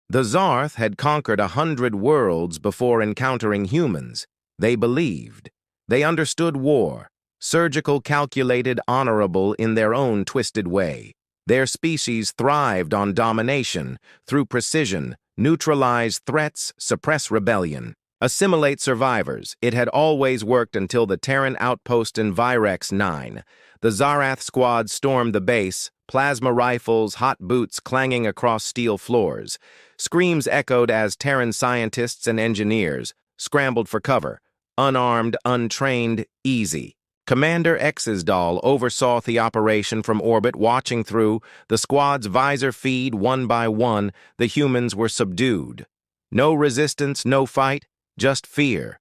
The Zarth had conquered 100 worlds before encountering humans. They believed. They understood war, surgical, calculated, honorable in their own twisted way. Their species thrived on domination, through precision, neutralize threats, suppress rebellion. Assimilate survivors. It had always worked until the Terran outpost in Virex 9. The Zarath squad stormed the base, plasma rifles, hot boots clanging across steel floors. Screams echoed as Terran scientists and engineers scrambled for cover. Unarmed, untrained, easy. Commander Exisdal oversaw the operation from orbit, watching through the squad's visor feed one by one. The humans were subdued. No resistance, no fight, just fear.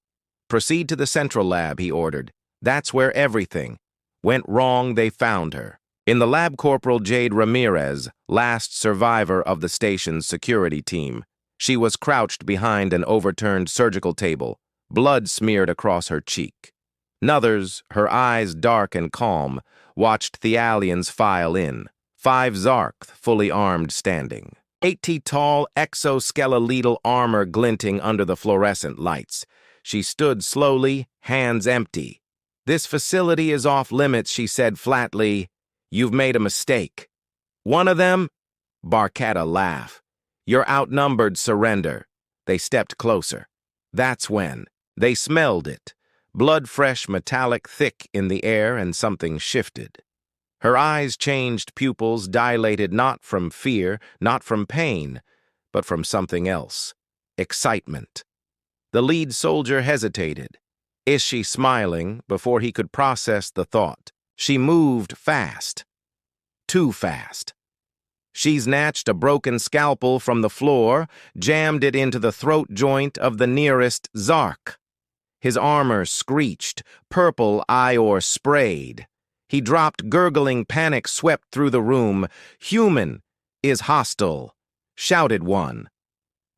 Proceed to the central lab, he ordered. That's where everything went wrong. They found her. In the lab, Corporal Jade Ramirez, last survivor of the station's security team. She was crouched behind an overturned surgical table, blood smeared across her cheek. Nuthers, her eyes dark and calm, watched the aliens file in. 5 Zarth, fully armed, standing. 80 tall, exoskeletal armor glinting under the fluorescent lights. She stood slowly, hands empty. "This facility is off limits," she said flatly. "You've made a mistake." "One of them?" Barketta laughed. "You're outnumbered, surrender." They stepped closer. That's when they smelled it. Blood-fresh, metallic, thick in the air, and something shifted. Her eyes changed, pupils dilated, not from fear, not from pain, but from something else. Excitement. The lead soldier hesitated. Is she smiling? Before he could process the thought, she moved fast. Too fast. She snatched a broken scalpel from the floor, jammed it into the throat joint of the nearest Zark. His armor screeched, purple ior sprayed. He dropped, gurgling, panic swept through the room. "Human is hostile," shouted one.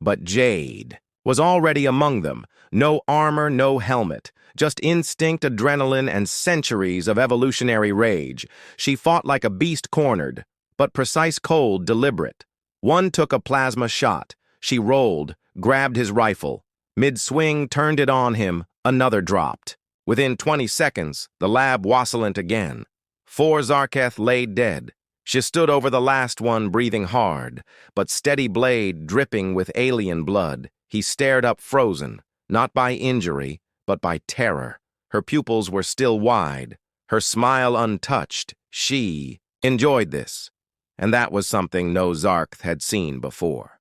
But Jade was already among them. No armor, no helmet. Just instinct, adrenaline, and centuries of evolutionary rage. She fought like a beast cornered, but precise, cold, deliberate. One took a plasma shot. She rolled, grabbed his rifle. Mid-swing, turned it on him. Another dropped. Within 20 seconds, the lab wassailed again. 4 Zarketh lay dead. She stood over the last one, breathing hard, but steady blade dripping with alien blood. He stared up, frozen, not by injury, but by terror. Her pupils were still wide, her smile untouched. She enjoyed this, and that was something no Zarth had seen before.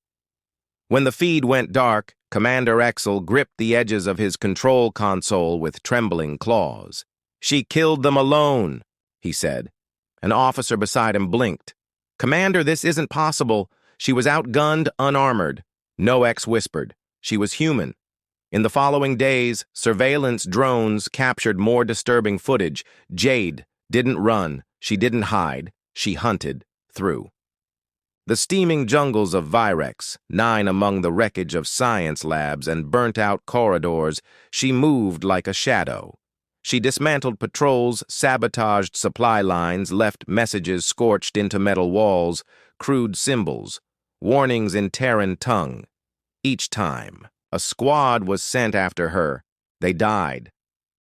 When the feed went dark, Commander Exel gripped the edges of his control console with trembling claws. "She killed them alone," he said. An officer beside him blinked. "Commander, this isn't possible." She was outgunned, unarmored. No X whispered. She was human. In the following days, surveillance drones captured more disturbing footage. Jade didn't run. She didn't hide. She hunted through the steaming jungles of Virex, 9 among the wreckage of science labs and burnt-out corridors. She moved like a shadow. She dismantled patrols, sabotaged supply lines, left messages scorched into metal walls, crude symbols, warnings in Terran tongue. Each time, a squad was sent after her. They died.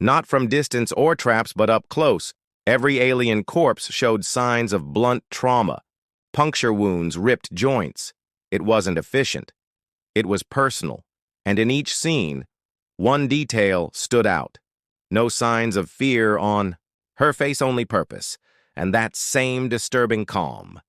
Not from distance or traps, but up close. Every alien corpse showed signs of blunt trauma. Puncture wounds, ripped joints. It wasn't efficient. It was personal. And in each scene, one detail stood out. No signs of fear on her face, only purpose, and that same disturbing calm.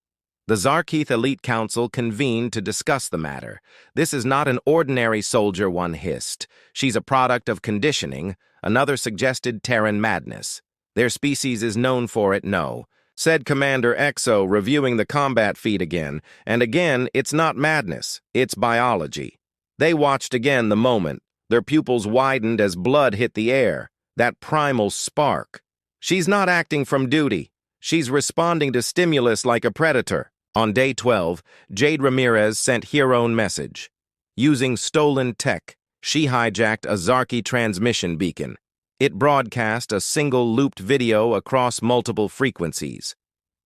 The Zarkeith Elite Council convened to discuss the matter. "This is not an ordinary soldier," one hissed. "She's a product of conditioning," another suggested Terran madness. "Their species is known for it, no," said Commander Exo, reviewing the combat feed again. "And again, it's not madness, it's biology." They watched again the moment. Their pupils widened as blood hit the air. That primal spark. "She's not acting from duty. She's responding to stimulus like a predator." On day 12, Jade Ramirez sent her own message. Using stolen tech, she hijacked a Zarki transmission beacon. It broadcast a single looped video across multiple frequencies.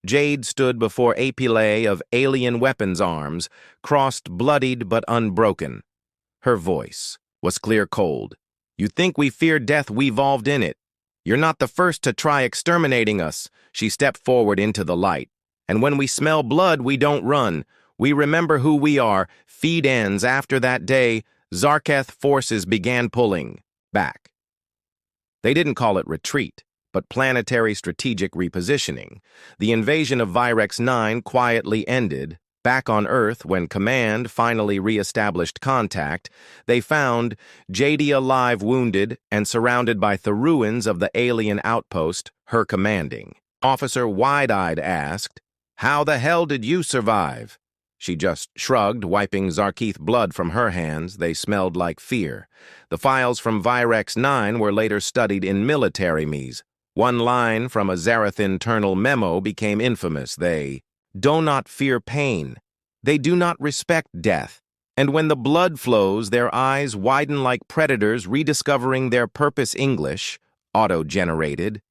Jade stood before a pile of alien weapons arms, crossed bloodied but unbroken. Her voice was clear cold. "You think we fear death, we evolved in it. You're not the first to try exterminating us." She stepped forward into the light. "And when we smell blood, we don't run. We remember who we are." Feed ends. After that day, Zarketh forces began pulling back. They didn't call it retreat, but planetary strategic repositioning. The invasion of Virex 9 quietly ended. Back on Earth, when Command finally re-established contact, they found JD alive, wounded, and surrounded by the ruins of the alien outpost, her commanding. Officer wide-eyed asked, "How the hell did you survive?" She just shrugged, wiping Zarketh blood from her hands. They smelled like fear. The files from Virex 9 were later studied in military me's. One line from a Zarath internal memo became infamous. They do not fear pain. They do not respect death. And when the blood flows, their eyes widen like predators rediscovering their purpose. English, auto-generated.